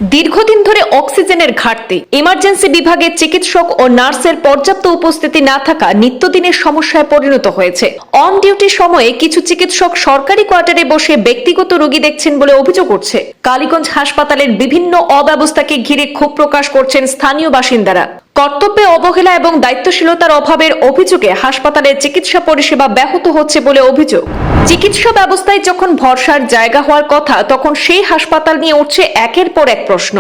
দীর্ঘদিন ধরে অক্সিজেনের ঘাটতি, ইমার্জেন্সি বিভাগে চিকিৎসক ও নার্সের পর্যাপ্ত উপস্থিতি না থাকা নিত্যদিনের সমস্যায় পরিণত হয়েছে। অন ডিউটি সময়ে কিছু চিকিৎসক সরকারি কোয়ার্টারে বসে ব্যক্তিগত রোগী দেখছেন বলে অভিযোগ উঠছে। কালীগঞ্জ হাসপাতালের বিভিন্ন অব্যবস্থাকে ঘিরে ক্ষোভ প্রকাশ করছেন স্থানীয় বাসিন্দারা। কর্তব্যে অবহেলা এবং দায়িত্বশীলতার অভাবের অভিযোগে হাসপাতালের চিকিৎসা পরিষেবা ব্যাহত হচ্ছে বলে অভিযোগ। চিকিৎসা ব্যবস্থায় যখন ভরসার জায়গা হওয়ার কথা, তখন সেই হাসপাতাল নিয়ে উঠছে একের পর এক প্রশ্ন।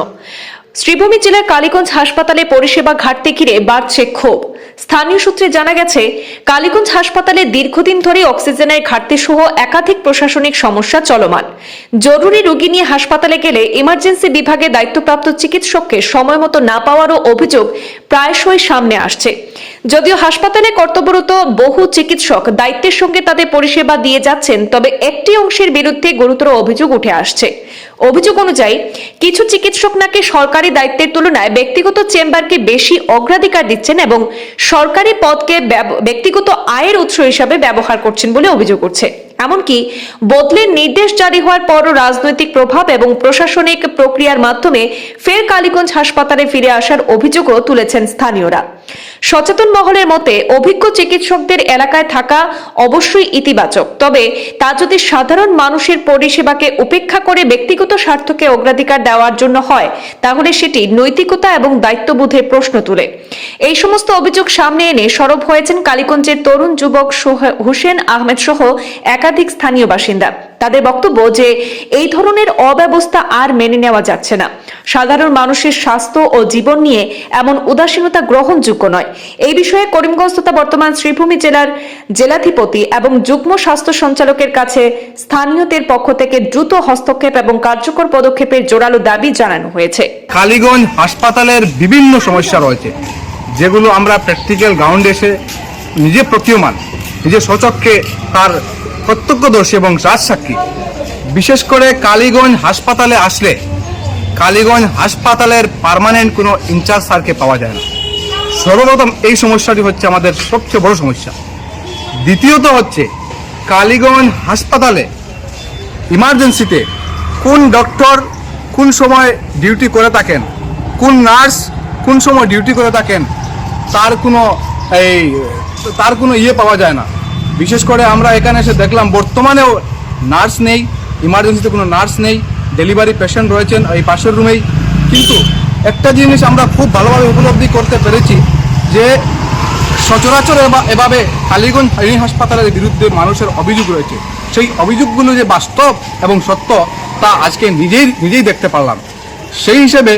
শ্রীভূমি জেলার কালীগঞ্জ হাসপাতালে পরিষেবা ঘাটতি ঘিরে বাড়ছে ক্ষোভ। স্থানীয় সূত্রে জানা গেছে, কালীগঞ্জ হাসপাতালে দীর্ঘদিন ধরে অক্সিজেনের ঘাটতি সহ একাধিক প্রশাসনিক সমস্যা চলমান। জরুরি রোগী নিয়ে হাসপাতালে গেলে ইমার্জেন্সি বিভাগে দায়িত্বপ্রাপ্ত চিকিৎসককে সময় মতো না পাওয়ারও অভিযোগ প্রায়শই সামনে আসছে। যদিও হাসপাতালে কর্তব্যরত বহু চিকিৎসক দায়িত্বের সঙ্গে তাদের পরিষেবা দিয়ে যাচ্ছেন, তবে একটি অংশের বিরুদ্ধে গুরুতর অভিযোগ উঠে আসছে। অভিযোগ অনুযায়ী কিছু চিকিৎসক নাকি সরকারি দায়িত্বের তুলনায় ব্যক্তিগত চেম্বারকে বেশি অগ্রাধিকার দিচ্ছেন এবং সরকারি পদকে ব্যক্তিগত আয়ের উৎস হিসাবে ব্যবহার করছেন বলে অভিযোগ উঠছে। এমনকি বদলের নির্দেশ জারি হওয়ার পরও রাজনৈতিক প্রভাব এবং প্রশাসনিক প্রক্রিয়ার মাধ্যমে ফের কালীগঞ্জ হাসপাতালে ফিরে আসার অভিযোগও তুলেছেন স্থানীয়রা। সচেতন মহলের মতে, অভিজ্ঞ চিকিৎসকদের এলাকায় থাকা অবশ্যই ইতিবাচক, তবে তা যদি সাধারণ মানুষের পরিষেবাকে উপেক্ষা করে ব্যক্তিগত স্বার্থকে অগ্রাধিকার দেওয়ার জন্য হয়, তাহলে সেটি নৈতিকতা এবং দায়িত্ববোধের প্রশ্ন তুলে। এই সমস্ত অভিযোগ সামনে এনে সরব হয়েছেন কালীগঞ্জের তরুণ যুবক হোসেন আহমেদ সহ একাধিক স্থানীয় বাসিন্দা। তাদের বক্তব্য যে এই ধরনের অব্যবস্থা আর মেনে নেওয়া যাচ্ছে না। সাধারণ মানুষের স্বাস্থ্য ও জীবন নিয়ে এমন উদাসীনতা গ্রহণযোগ্য নয়। এই বিষয়ে করিমগঞ্জ তথা বর্তমান শ্রীভূমি জেলার জেলাধিপতি এবং যুগ্ম স্বাস্থ্য সঞ্চালকের কাছে স্থানীয়দের পক্ষ থেকে দ্রুত হস্তক্ষেপ এবং কার্যকর পদক্ষেপের জোরালো দাবি জানানো হয়েছে। কালীগঞ্জ হাসপাতালের বিভিন্ন সমস্যা রয়েছে, যেগুলো আমরা প্র্যাকটিক্যাল গ্রাউন্ডে এসে নিজে প্রতীয়মান, নিজে স্বচক্ষে তার প্রত্যক্ষদর্শী এবং রাজসাক্ষী। বিশেষ করে কালীগঞ্জ হাসপাতালে আসলে কালীগঞ্জ হাসপাতালের পার্মানেন্ট কোনো ইনচার্জ স্যারকে পাওয়া যায় না। সর্বপ্রথম এই সমস্যাটি হচ্ছে আমাদের সবচেয়ে বড় সমস্যা। দ্বিতীয়ত হচ্ছে কালীগঞ্জ হাসপাতালে ইমার্জেন্সিতে কোন ডক্টর কোন সময় ডিউটি করে থাকেন, কোন নার্স কোন সময় ডিউটি করে থাকেন, তার কোনো পাওয়া যায় না। বিশেষ করে আমরা এখানে এসে দেখলাম বর্তমানেও নার্স নেই, ইমার্জেন্সিতে কোনো নার্স নেই, ডেলিভারি পেশেন্ট রয়েছেন এই পাশের রুমেই। কিন্তু একটা জিনিস আমরা খুব ভালোভাবে উপলব্ধি করতে পেরেছি যে সচরাচর এভাবে কালীগঞ্জ হাসপাতালের বিরুদ্ধে মানুষের অভিযোগ রয়েছে। সেই অভিযোগগুলো যে বাস্তব এবং সত্য তা আজকে নিজেই দেখতে পারলাম। সেই হিসেবে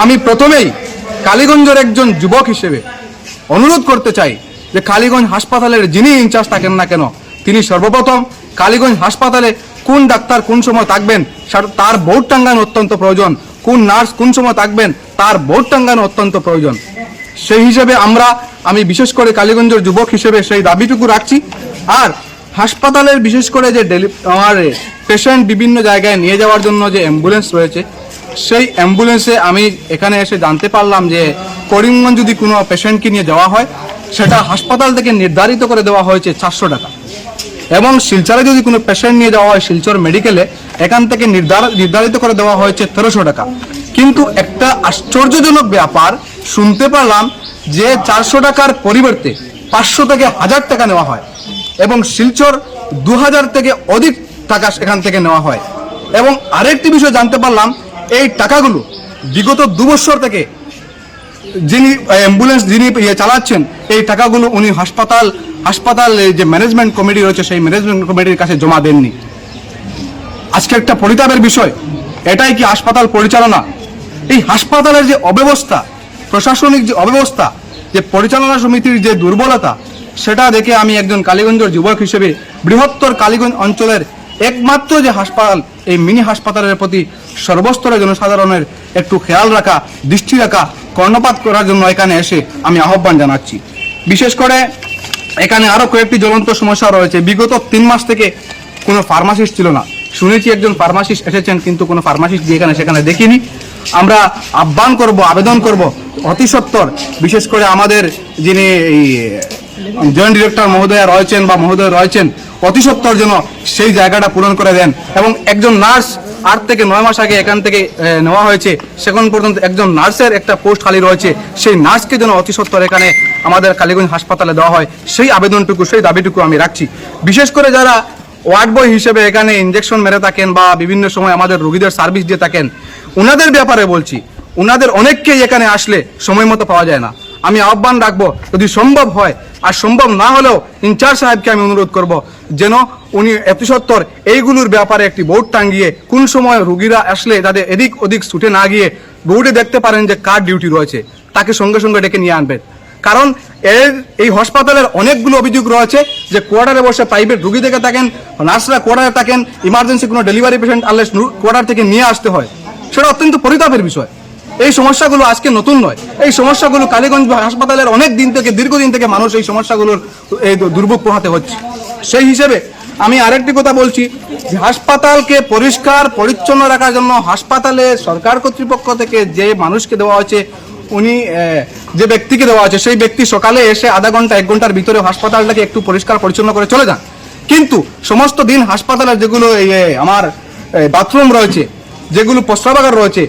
আমি প্রথমেই কালীগঞ্জের একজন যুবক হিসেবে অনুরোধ করতে চাই যে কালীগঞ্জ হাসপাতালের যিনি ইনচার্জ থাকেন না কেন, তিনি সর্বপ্রথম কালীগঞ্জ হাসপাতালে কোন ডাক্তার কোন সময় থাকবেন তার বোর্ড টাঙ্গানো অত্যন্ত প্রয়োজন, কোন নার্স কোন সময় থাকবেন তার বোর্ড টাঙ্গানো অত্যন্ত প্রয়োজন। সেই হিসেবে আমি বিশেষ করে কালীগঞ্জের যুবক হিসেবে সেই দাবিটুকু রাখছি। আর হাসপাতালের বিশেষ করে যে আমার পেশেন্ট বিভিন্ন জায়গায় নিয়ে যাওয়ার জন্য যে অ্যাম্বুলেন্স রয়েছে, সেই অ্যাম্বুলেন্সে আমি এখানে এসে জানতে পারলাম যে করিমগঞ্জ যদি কোনো পেশেন্টকে নিয়ে যাওয়া হয়, সেটা হাসপাতাল থেকে নির্ধারিত করে দেওয়া হয়েছে 400 টাকা, এবং শিলচরে যদি কোনো পেশেন্ট নিয়ে যাওয়া হয় শিলচর মেডিকেলে, এখান থেকে নির্ধারিত করে দেওয়া হয়েছে 1300 টাকা। কিন্তু একটা আশ্চর্যজনক ব্যাপার শুনতে পারলাম যে 400 টাকার পরিবর্তে 500 থেকে 1000 টাকা নেওয়া হয়, এবং শিলচর 2000 থেকে অধিক টাকা এখান থেকে নেওয়া হয়। এবং আরেকটি বিষয় জানতে পারলাম, এই টাকাগুলো বিগত 2 বছর থেকে যিনি অ্যাম্বুলেন্স চালাচ্ছেন, এই টাকাগুলো উনি হাসপাতাল যে ম্যানেজমেন্ট কমিটি রয়েছে সেই ম্যানেজমেন্ট কমিটির কাছে জমা দেননি। আজকে একটা পরিতাপের বিষয়, এটাই কি হাসপাতাল পরিচালনা? এই হাসপাতালের যে অব্যবস্থা, প্রশাসনিক যে অব্যবস্থা, যে পরিচালনা সমিতির যে দুর্বলতা, সেটা দেখে আমি একজন কালীগঞ্জের যুবক হিসেবে বৃহত্তর কালীগঞ্জ অঞ্চলের একমাত্র যে হাসপাতাল, এই মিনি হাসপাতালের প্রতি সর্বস্তরের জনসাধারণের একটু খেয়াল রাখা, দৃষ্টি রাখা, কর্ণপাত করার জন্য এখানে এসে আমি আহ্বান জানাচ্ছি। বিশেষ করে এখানে আরও কয়েকটি জ্বলন্ত সমস্যা রয়েছে। বিগত 3 মাস থেকে কোনো ফার্মাসিস্ট ছিল না। শুনেছি একজন ফার্মাসিস্ট এসেছেন, কিন্তু কোনো ফার্মাসিস্ট সেখানে দেখিনি। আমরা আবেদন করব অতি সত্বর, বিশেষ করে আমাদের যিনি জয়েন্ট ডিরেক্টর মহোদয় রয়েছেন অতি সত্বর যেন সেই জায়গাটা পূরণ করে দেন, এবং একজন নার্স 8 থেকে 9 মাস আগে এখান থেকে নেওয়া হয়েছে, সেখান পর্যন্ত একজন নার্সের একটা পোস্ট খালি রয়েছে। সেই নার্সকে যেন অতি সত্বর এখানে আমাদের কালীগঞ্জ হাসপাতালে দেওয়া হয়, সেই আবেদনটুকু, সেই দাবিটুকু আমি রাখছি। বিশেষ করে যারা ওয়ার্ড বয় হিসেবে এখানে ইঞ্জেকশন মেরে থাকেন বা বিভিন্ন সময় আমাদের রোগীদের সার্ভিস দিয়ে থাকেন, ওনাদের ব্যাপারে বলছি, ওনাদের অনেককেই এখানে আসলে সময় মতো পাওয়া যায় না। আমি আহ্বান রাখবো, যদি সম্ভব হয়, আর সম্ভব না হলেও ইনচার্জ সাহেবকে আমি অনুরোধ করব যেন উনি অতি সত্বর এইগুলোর ব্যাপারে একটি বোর্ড টাঙ্গিয়ে কোন সময় রোগীরা আসলে তাদের এদিক ওদিক ছুটে না গিয়ে বোর্ডে দেখতে পারেন যে কার ডিউটি রয়েছে, তাকে সঙ্গে সঙ্গে ডেকে নিয়ে আনবেন। কারণ এই হাসপাতালের অনেকগুলো অভিযোগ রয়েছে যে কোয়ার্টারে বসে প্রাইভেট রোগী দেখে থাকেন, নার্সরা কোয়ার্টারে থাকেন, ইমার্জেন্সি কোনো ডেলিভারি পেশেন্ট আনলে কোয়ার্টার থেকে নিয়ে আসতে হয়। সেটা অত্যন্ত পরিতাপের বিষয়। এই সমস্যাগুলো আজকে নতুন নয়, এই সমস্যাগুলো কালীগঞ্জ হাসপাতালের অনেক দিন থেকে, দীর্ঘদিন থেকে মানুষ এই সমস্যাগুলোর এই দুর্ভোগ পোহাতে হচ্ছে। সেই হিসেবে আমি আরেকটি কথা বলছি যে হাসপাতালকে পরিষ্কার পরিচ্ছন্ন রাখার জন্য হাসপাতালে সরকার কর্তৃপক্ষ থেকে যে মানুষকে দেওয়া হয়েছে, উনি যে ব্যক্তিকে দেওয়া আছে, সেই ব্যক্তি সকালে এসে আধা ঘন্টা 1 ঘন্টার ভিতরে হাসপাতালটাকে একটু পরিষ্কার পরিচ্ছন্ন করে চলে যান। কিন্তু সমস্ত দিন হাসপাতালের যেগুলো আমার বাথরুম রয়েছে, যেগুলো প্রস্রাবাগার রয়েছে,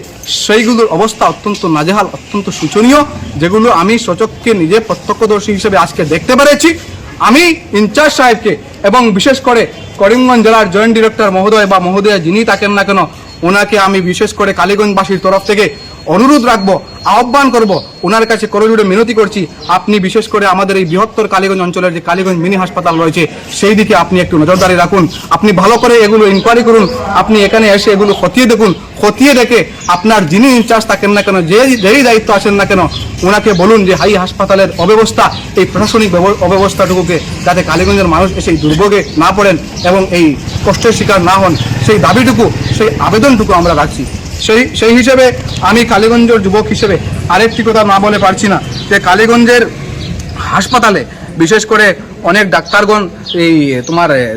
সেইগুলোর অবস্থা অত্যন্ত নাজেহাল, অত্যন্ত শোচনীয়, যেগুলো আমি সচক্ষে নিজে প্রত্যক্ষদর্শী হিসেবে আজকে দেখতে পেরেছি। আমি ইনচার্জ সাহেবকে এবং বিশেষ করে করিমগঞ্জ জেলার জয়েন্ট ডিরেক্টর মহোদয় বা মহোদয়া যিনি থাকেন না কেন, ওনাকে আমি বিশেষ করে কালীগঞ্জবাসীর তরফ থেকে অনুরোধ রাখবো, আহ্বান করব, ওনার কাছে করজোড়ে মিনতি করছি, আপনি বিশেষ করে আমাদের এই বৃহত্তর কালীগঞ্জ অঞ্চলের যে কালীগঞ্জ মিনি হাসপাতাল রয়েছে, সেই দিকে আপনি একটু নজরদারি রাখুন। আপনি ভালো করে এগুলো ইনকোয়ারি করুন, আপনি এখানে এসে এগুলো খতিয়ে দেখুন, খতিয়ে দেখে আপনার যিনি ইনচার্জ থাকেন না কেন, যেই দায়িত্ব আসেন না কেন, ওনাকে বলুন যে হাই হাসপাতালের অব্যবস্থা, এই প্রশাসনিক অব্যবস্থাটুকুকে যাতে কালীগঞ্জের মানুষ এসে দুর্ভোগে না পড়েন এবং এই কষ্টের শিকার না হন, সেই দাবিটুকু, সেই আবেদনটুকু আমরা রাখছি। সেই হিসেবে আমি কালীগঞ্জের যুবক হিসেবে আরেকটি কথা না বলে পারছি না যে কালীগঞ্জের হাসপাতালে বিশেষ করে অনেক ডাক্তারগণ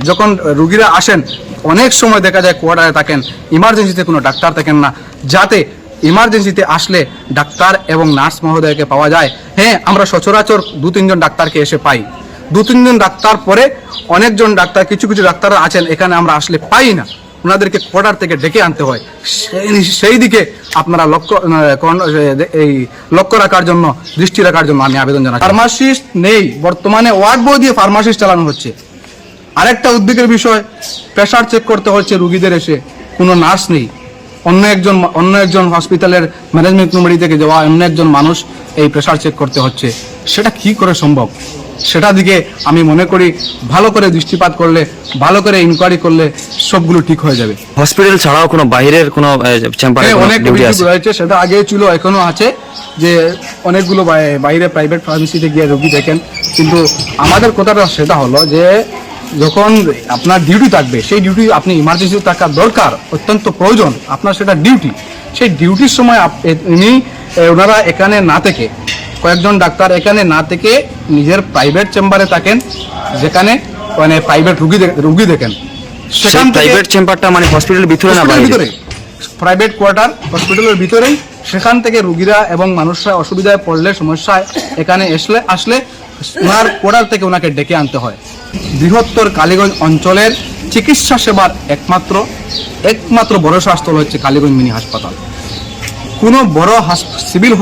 যখন রুগীরা আসেন, অনেক সময় দেখা যায় কোয়ার্টারে থাকেন, ইমার্জেন্সিতে কোনো ডাক্তার থাকেন না, যাতে ইমার্জেন্সিতে আসলে ডাক্তার এবং নার্স মহোদয়কে পাওয়া যায়। হ্যাঁ, আমরা সচরাচর 2-3 জন ডাক্তারকে এসে পাই, 2-3 জন ডাক্তার পরে অনেকজন ডাক্তার, কিছু কিছু ডাক্তাররা আছেন এখানে আমরা আসলে পাই না, ওনাদেরকে কোয়ার্টার থেকে ডেকে আনতে হয়। সেই দিকে আপনারা লক্ষ্য রাখার জন্য, দৃষ্টি রাখার জন্য আমি আবেদন জানাই। ফার্মাসিস্ট নেই, বর্তমানে ওয়ার্ড বয় দিয়ে ফার্মাসিস্ট চালানো হচ্ছে। আরেকটা উদ্বেগের বিষয়, প্রেশার চেক করতে হচ্ছে রুগীদের এসে, কোনো নার্স নেই। অন্য একজন হসপিটালের ম্যানেজমেন্ট কমিটি থেকে যাওয়া অন্য একজন মানুষ এই প্রেশার চেক করতে হচ্ছে। সেটা কি করে সম্ভব? সেটা দিকে আমি মনে করি ভালো করে দৃষ্টিপাত করলে, ভালো করে ইনকোয়ারি করলে সবগুলো ঠিক হয়ে যাবে। হসপিটাল ছাড়াও কোনো বাইরের কোনো চেম্বারে অনেক রয়েছে, সেটা আগেও ছিল, এখনো আছে, যে অনেকগুলো বাইরে প্রাইভেট ফার্মেসিতে গিয়ে রোগী দেখেন। কিন্তু আমাদের কথাটা সেটা হলো যে যখন আপনার ডিউটি থাকবে, সেই ডিউটি আপনি ইমার্জেন্সি থাকার দরকার, অত্যন্ত প্রয়োজন, আপনার সেটা ডিউটি। সেই ডিউটির সময় ওনারা এখানে না থেকে, কয়েকজন ডাক্তার এখানে না থেকে নিজের প্রাইভেট চেম্বারে থাকেন, যেখানে প্রাইভেট রুগী দেখেন। সেখান প্রাইভেট চেম্বারটা মানে হসপিটালের ভিতরে না বাইরে? প্রাইভেট কোয়ার্টার হসপিটালের ভিতরেই। সেখান থেকে রুগীরা এবং মানুষরা অসুবিধায় পড়লে, সমস্যায় এখানে আসলে ওনার কোয়ার্টার থেকে ওনাকে ডেকে আনতে হয়। বৃহত্তর কালীগঞ্জ অঞ্চলের চিকিৎসা সেবার একমাত্র ভরসা স্থল হচ্ছে কালীগঞ্জ মিনি হাসপাতাল। কোনো বড় সিভিল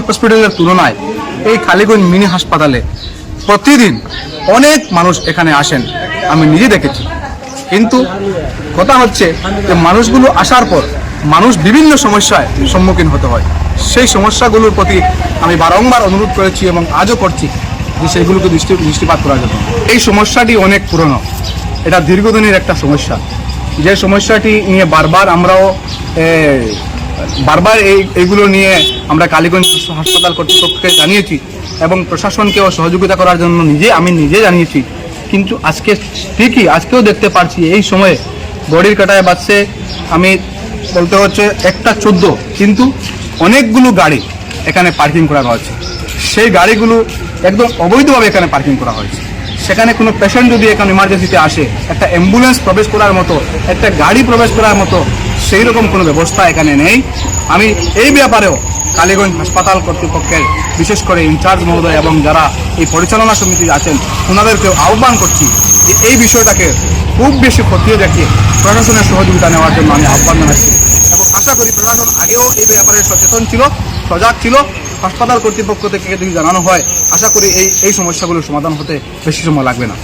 হসপিটালের তুলনায় এই কালীগঞ্জ মিনি হাসপাতালে প্রতিদিন অনেক মানুষ এখানে আসেন, আমি নিজে দেখেছি। কিন্তু কথা হচ্ছে যে মানুষগুলো আসার পর মানুষ বিভিন্ন সমস্যায় সম্মুখীন হতে হয়। সেই সমস্যাগুলোর প্রতি আমি বারংবার অনুরোধ করেছি এবং আজও করছি যে সেইগুলোকে দৃষ্টিপাত করা যাবে। এই সমস্যাটি অনেক পুরনো, এটা দীর্ঘদিনের একটা সমস্যা, যে সমস্যাটি নিয়ে বারবার এইগুলো নিয়ে আমরা কালীগঞ্জ হাসপাতাল কর্তৃপক্ষকে জানিয়েছি এবং প্রশাসনকেও সহযোগিতা করার জন্য আমি নিজে জানিয়েছি। কিন্তু আজকেও দেখতে পাচ্ছি এই সময়ে বডির কাটায় বাজছে, আমি বলতে হচ্ছে 1:14, কিন্তু অনেকগুলো গাড়ি এখানে পার্কিং করা হয়েছে। সেই গাড়িগুলো একদম অবৈধভাবে এখানে পার্কিং করা হয়েছে। সেখানে কোনো পেশেন্ট যদি এখানে ইমার্জেন্সিতে আসে, একটা অ্যাম্বুলেন্স প্রবেশ করার মতো, একটা গাড়ি প্রবেশ করার মতো সেই রকম কোনো ব্যবস্থা এখানে নেই। আমি এই ব্যাপারেও কালীগঞ্জ হাসপাতাল কর্তৃপক্ষের বিশেষ করে ইনচার্জ মহোদয় এবং যারা এই পরিচালনা সমিতি আছেন ওনাদেরকে আহ্বান করছি যে এই বিষয়টাকে খুব বেশি খতিয়ে দেখে প্রশাসনের সহযোগিতা নেওয়ার জন্য আমি আহ্বান জানাচ্ছি এবং আশা করি প্রশাসন আগেও এই ব্যাপারে সচেতন ছিল, সজাগ ছিল। হাসপাতাল কর্তৃপক্ষ থেকে যদি জানানো হয়, আশা করি এই সমস্যাগুলোর সমাধান হতে বেশি সময় লাগবে না।